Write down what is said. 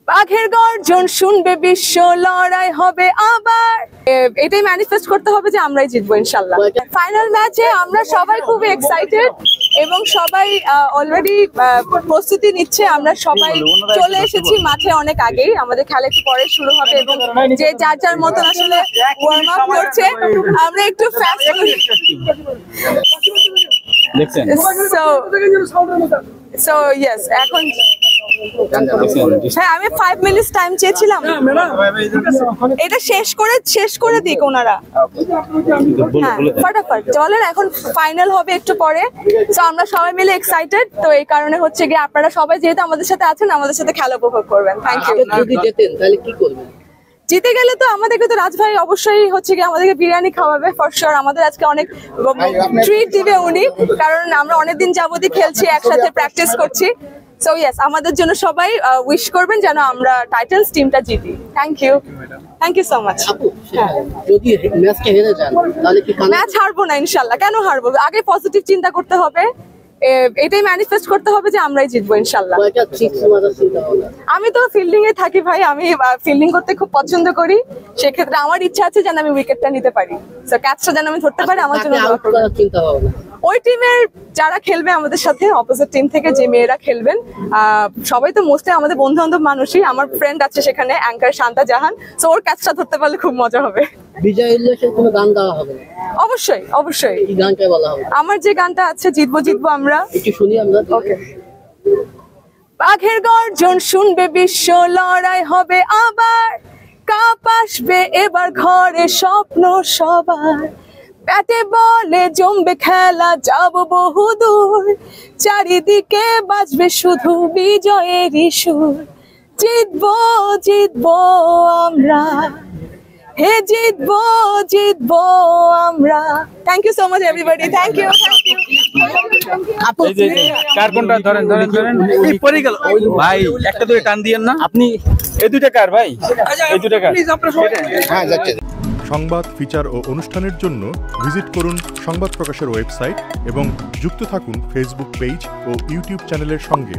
বাঘের গর্জন শুনবে বিশ্ব, লড়াই হবে আবার। এটাই ম্যানিফেস্ট করতে হবে যে আমরাই জিতবো ইনশাল্লাহ। ফাইনাল ম্যাচে আমরা সবাই খুব এক্সাইটেড এবং সবাই অলরেডি প্রস্তুতি নিচ্ছে। আমরা সবাই চলে এসেছি মাঠে অনেক আগেই, আমাদের খেলা একটু পরে শুরু হবে এবং যে যার যার মতন আসলে ওয়ার্ম আপ করছে। আমরা একটু ফাস্ট দেখছেন। সো ইয়েস, এখন হ্যাঁ আমি 5 মিনিটস টাইম চেয়েছিলাম, এটা শেষ করে দিক ওনারা। হ্যাঁ ফটাফট চলেন, এখন ফাইনাল হবে একটু পরে। তো আমরা সবাই মিলে এক্সাইটেড, তো এই কারণে হচ্ছে গিয়ে আপনারা সবাই যেহেতু আমাদের সাথে আছেন, আমাদের সাথে খেলা উপভোগ করবেন। Thank you. যদি জেতেন তাহলে কি করবেন? জিতে গেলে তো আমাদেরকে তো রাজ ভাই অবশ্যই হচ্ছে গিয়ে আমাদেরকে বিরিয়ানি খাওয়াবে ফর শিওর। আমাদের আজকে অনেক ট্রিট দিবে উনি, কারণ আমরা অনেকদিন যাবতই খেলছি একসাথে, প্র্যাকটিস করছি। সো ইয়েস, আমাদের জন্য সবাই উইশ করবেন যেন আমরা টাইটেলস টিমটা জিতি। Thank you so much. যদি ম্যাচকে হেরে যান তাহলে কি ম্যাচ হারবো না ইনশাল্লাহ। কেন হারবো? আগে পজিটিভ চিন্তা করতে হবে, এটাই ম্যানিফেস্ট করতে হবে যে আমরাই জিতবো ইনশাল্লাহ। আমি তো ফিল্ডিং এ থাকি ভাই, আমি ফিল্ডিং করতে খুব পছন্দ করি। সেক্ষেত্রে আমার ইচ্ছা আছে যেন আমি উইকেটটা নিতে পারি, সো ক্যাচটা যেন আমি ধরতে পারি। আমার জন্য ওই টিমের যারা খেলবে আমাদের সাথে, অপোজিট টিম থেকে যে মেয়েরা খেলবেন, সবাই তো মোস্টলি আমাদের বন্ধু বান্ধব মানুষই। আমার ফ্রেন্ড আছে সেখানে, অ্যাঙ্কার শান্তা জাহান, সো ওর ক্যাচটা ধরতে পারলে খুব মজা হবে। বিজয় উল্লাসের কোনো গান গাওয়া হবে? অবশ্যই অবশ্যই। এই গানটা বলা হবে? আমার যে গানটা আছে জিতবো জিতবো আমরা, একটু শুনি আমরা। ওকে। বাঘের গর্জন শুনবে বিশ্ব, লড়াই হবে আবার, কাপ আসবে এবার ঘরে, স্বপ্ন সবার, ব্যাটে বলে জমবে খেলা, যাব বহুদূর, চারিদিকে বাজবে শুধু বিজয়েরই সুর, জিতবো জিতবো আমরা, হে জিতবো জিতবো আমরা। Thank you so much everybody, thank you. কার কোনটা ধরেন এই পরে গেল ভাই, একটা ধরে টান দিয়েন না আপনি। এই দুইটা কার ভাই? এই দুইটা কার? হ্যাঁ যাচ্ছে। সংবাদ, ফিচার ও অনুষ্ঠানের জন্য ভিজিট করুন সংবাদ প্রকাশের ওয়েবসাইট এবং যুক্ত থাকুন ফেসবুক পেজ ও ইউটিউব চ্যানেলের সঙ্গে।